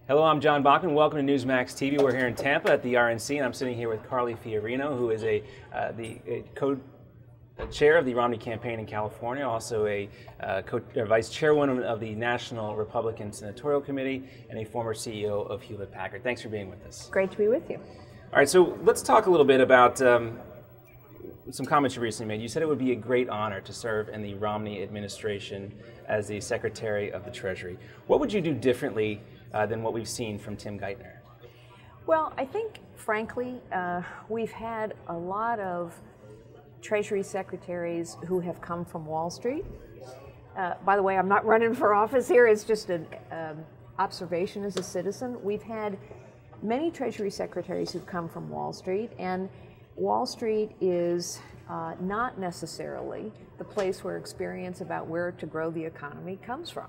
Hello, I'm John Bachman. Welcome to Newsmax TV. We're here in Tampa at the RNC, and I'm sitting here with Carly Fiorina, who is the co-chair of the Romney campaign in California, also a vice chairwoman of the National Republican Senatorial Committee, and a former CEO of Hewlett-Packard. Thanks for being with us. Great to be with you. All right, so let's talk a little bit about some comments you recently made. You said it would be a great honor to serve in the Romney administration as the Secretary of the Treasury. What would you do differently than what we've seen from Tim Geithner? Well, I think, frankly, we've had a lot of Treasury secretaries who have come from Wall Street. By the way, I'm not running for office here. It's just an observation as a citizen. We've had many Treasury secretaries who've come from Wall Street, and Wall Street is not necessarily the place where experience about where to grow the economy comes from.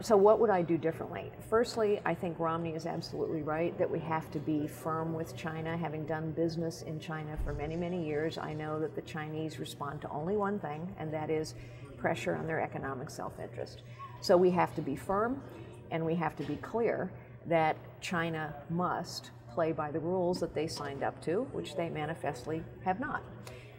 So what would I do differently? Firstly, I think Romney is absolutely right that we have to be firm with China. Having done business in China for many, many years, I know that the Chinese respond to only one thing, and that is pressure on their economic self-interest. So we have to be firm, and we have to be clear that China must play by the rules that they signed up to, which they manifestly have not.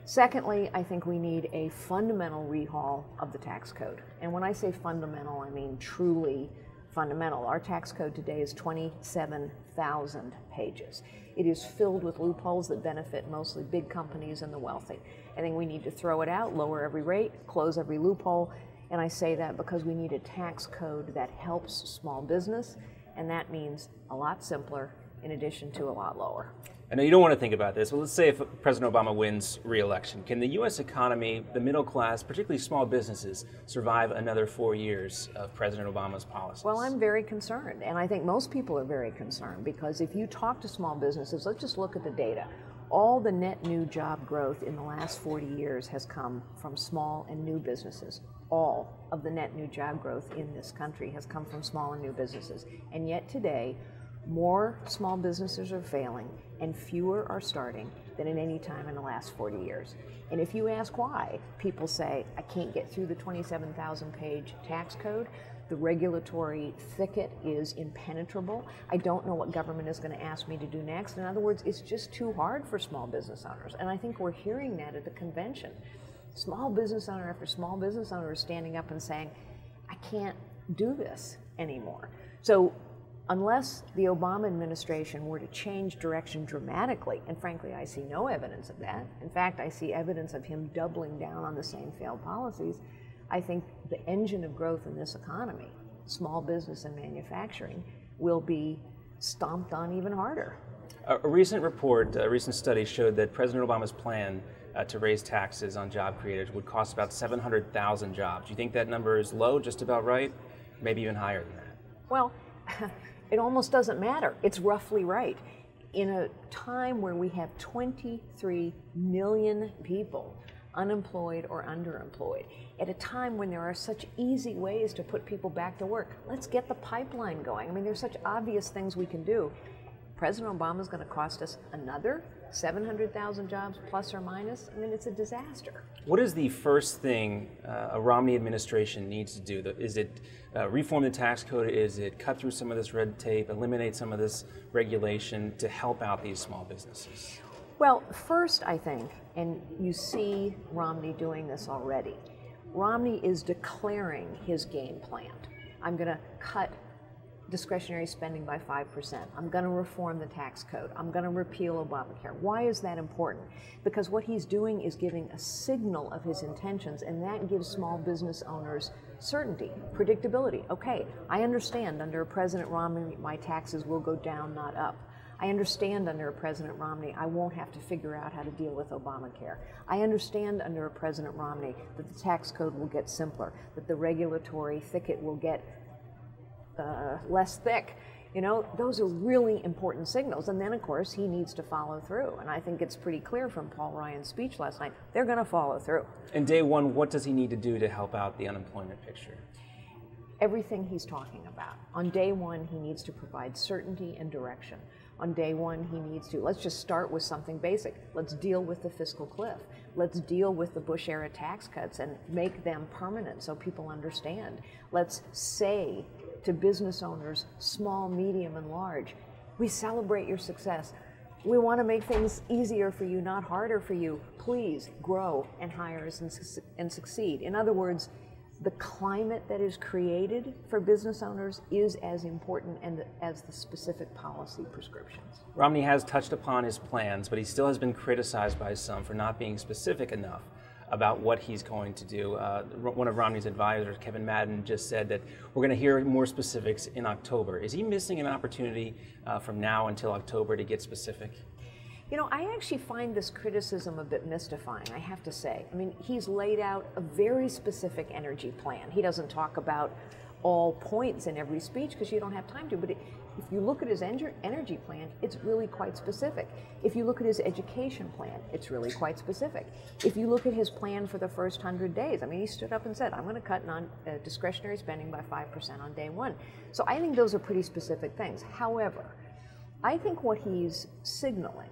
Secondly, I think we need a fundamental rehaul of the tax code. And when I say fundamental, I mean truly fundamental. Our tax code today is 27,000 pages. It is filled with loopholes that benefit mostly big companies and the wealthy. I think we need to throw it out, lower every rate, close every loophole. And I say that because we need a tax code that helps small business, and that means a lot simpler in addition to a lot lower. I know you don't want to think about this, but let's say if President Obama wins re-election, can the U.S. economy, the middle class, particularly small businesses, survive another 4 years of President Obama's policies? Well, I'm very concerned, and I think most people are very concerned, because if you talk to small businesses, let's just look at the data. All the net new job growth in the last 40 years has come from small and new businesses. All of the net new job growth in this country has come from small and new businesses. And yet today, more small businesses are failing and fewer are starting than at any time in the last 40 years. And if you ask why, people say, I can't get through the 27,000 page tax code. The regulatory thicket is impenetrable. I don't know what government is going to ask me to do next. In other words, it's just too hard for small business owners. And I think we're hearing that at the convention. Small business owner after small business owner is standing up and saying, I can't do this anymore. So unless the Obama administration were to change direction dramatically, and frankly, I see no evidence of that. In fact, I see evidence of him doubling down on the same failed policies. I think the engine of growth in this economy, small business and manufacturing, will be stomped on even harder. A recent report, a recent study showed that President Obama's plan to raise taxes on job creators would cost about 700,000 jobs. Do you think that number is low, just about right? Maybe even higher than that? Well, it almost doesn't matter. It's roughly right. In a time where we have 23 million people unemployed or underemployed, at a time when there are such easy ways to put people back to work, let's get the pipeline going. I mean, there's such obvious things we can do. President Obama is going to cost us another 700,000 jobs, plus or minus. I mean, it's a disaster. What is the first thing a Romney administration needs to do? Is it reform the tax code? Is it cut through some of this red tape, eliminate some of this regulation to help out these small businesses? Well, first, I think, and you see Romney doing this already, Romney is declaring his game plan. I'm going to cut discretionary spending by 5%. I'm going to reform the tax code. I'm going to repeal Obamacare. Why is that important? Because what he's doing is giving a signal of his intentions, and that gives small business owners certainty, predictability. Okay, I understand under President Romney my taxes will go down, not up. I understand under President Romney I won't have to figure out how to deal with Obamacare. I understand under President Romney that the tax code will get simpler, that the regulatory thicket will get less thick. You know, those are really important signals. And then, of course, he needs to follow through. And I think it's pretty clear from Paul Ryan's speech last night, they're going to follow through. And day one, what does he need to do to help out the unemployment picture? Everything he's talking about. On day one, he needs to provide certainty and direction. On day one, he needs to, let's just start with something basic. Let's deal with the fiscal cliff. Let's deal with the Bush-era tax cuts and make them permanent so people understand. Let's say to business owners, small, medium, and large. We celebrate your success. We want to make things easier for you, not harder for you. Please grow and hire us and succeed. In other words, the climate that is created for business owners is as important as the specific policy prescriptions. Romney has touched upon his plans, but he still has been criticized by some for not being specific enough about what he's going to do. One of Romney's advisors, Kevin Madden, just said that we're going to hear more specifics in October. Is he missing an opportunity from now until October to get specific? You know, I actually find this criticism a bit mystifying, I have to say. I mean, he's laid out a very specific energy plan. He doesn't talk about all points in every speech because you don't have time to, but if you look at his energy plan, it's really quite specific. If you look at his education plan, it's really quite specific. If you look at his plan for the first 100 days, I mean, he stood up and said, I'm going to cut discretionary spending by 5% on day one. So I think those are pretty specific things. However, I think what he's signaling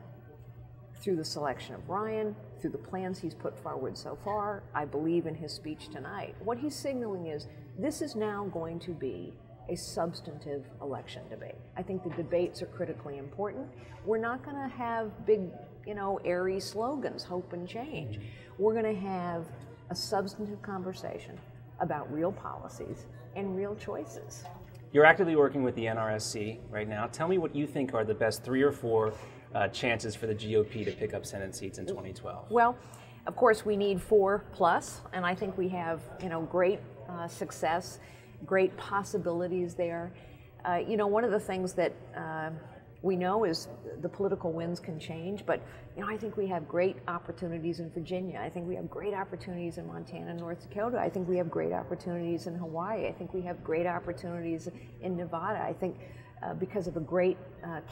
through the selection of Ryan, through the plans he's put forward so far, I believe in his speech tonight, what he's signaling is this is now going to be a substantive election debate. I think the debates are critically important. We're not going to have big, airy slogans, hope and change. We're going to have a substantive conversation about real policies and real choices. You're actively working with the NRSC right now. Tell me what you think are the best 3 or 4 chances for the GOP to pick up Senate seats in 2012. Well, of course, we need 4+, and I think we have, great success, great possibilities there. One of the things that we know is the political winds can change, but I think we have great opportunities in Virginia. I think we have great opportunities in Montana and North Dakota. I think we have great opportunities in Hawaii. I think we have great opportunities in Nevada. I think because of a great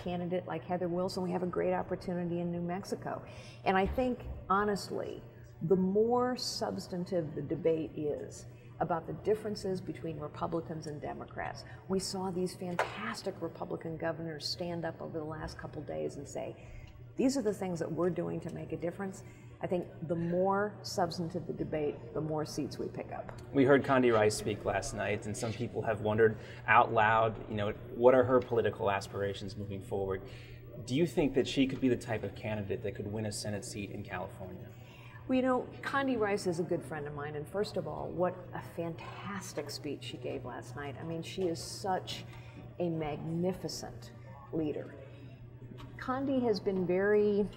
candidate like Heather Wilson, we have a great opportunity in New Mexico. And I think, honestly, the more substantive the debate is about the differences between Republicans and Democrats. We saw these fantastic Republican governors stand up over the last couple days and say, these are the things that we're doing to make a difference. I think the more substantive the debate, the more seats we pick up. We heard Condoleezza Rice speak last night, and some people have wondered out loud, what are her political aspirations moving forward? Do you think that she could be the type of candidate that could win a Senate seat in California? Well, Condoleezza Rice is a good friend of mine, and first of all, what a fantastic speech she gave last night. I mean, she is such a magnificent leader. Condi has been very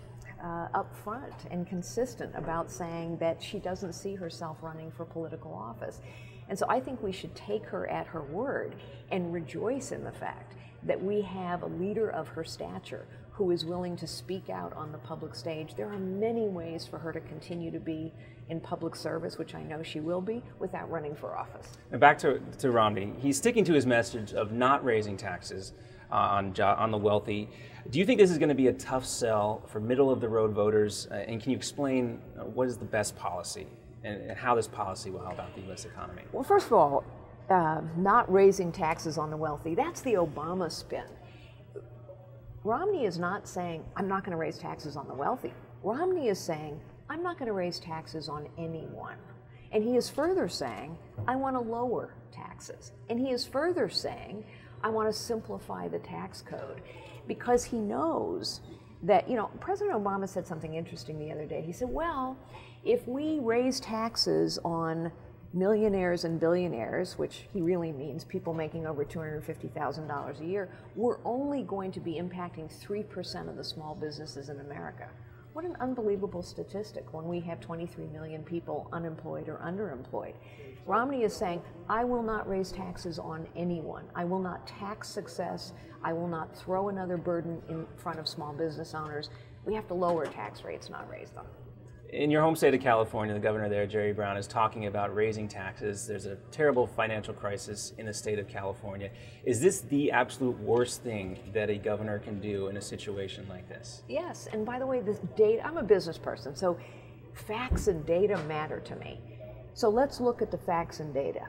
upfront and consistent about saying that she doesn't see herself running for political office. And so I think we should take her at her word and rejoice in the fact that we have a leader of her stature who is willing to speak out on the public stage. There are many ways for her to continue to be in public service, which I know she will be, without running for office. And back to Romney, he's sticking to his message of not raising taxes on the wealthy. Do you think this is going to be a tough sell for middle-of-the-road voters? And can you explain what is the best policy and how this policy will help out the U.S. economy? Well, first of all, not raising taxes on the wealthy, that's the Obama spin. Romney is not saying, I'm not going to raise taxes on the wealthy. Romney is saying, I'm not going to raise taxes on anyone. And he is further saying, I want to lower taxes. And he is further saying, I want to simplify the tax code. Because he knows that, President Obama said something interesting the other day. He said, well, if we raise taxes on millionaires and billionaires, which he really means people making over $250,000 a year, we're only going to be impacting 3% of the small businesses in America. What an unbelievable statistic when we have 23 million people unemployed or underemployed. Romney is saying, I will not raise taxes on anyone. I will not tax success. I will not throw another burden in front of small business owners. We have to lower tax rates, not raise them. In your home state of California, the governor there, Jerry Brown, is talking about raising taxes. There's a terrible financial crisis in the state of California. Is this the absolute worst thing that a governor can do in a situation like this? Yes, and by the way, this data, I'm a business person, so facts and data matter to me. So let's look at the facts and data.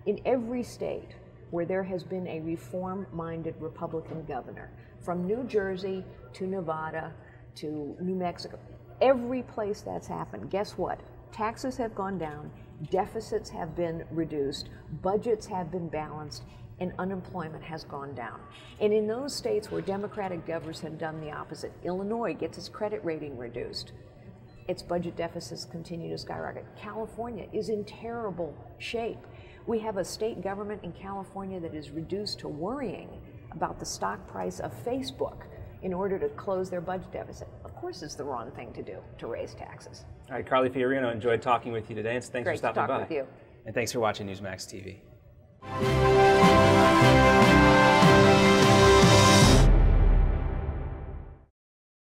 In every state where there has been a reform-minded Republican governor, from New Jersey to Nevada to New Mexico, every place that's happened, guess what? Taxes have gone down, deficits have been reduced, budgets have been balanced, and unemployment has gone down. And in those states where Democratic governors have done the opposite, Illinois gets its credit rating reduced. Its budget deficits continue to skyrocket. California is in terrible shape. We have a state government in California that is reduced to worrying about the stock price of Facebook in order to close their budget deficit. Of course, it's the wrong thing to do, to raise taxes. All right, Carly Fiorina, enjoyed talking with you today, and thanks for stopping by. Great to talk with you. And thanks for watching Newsmax TV.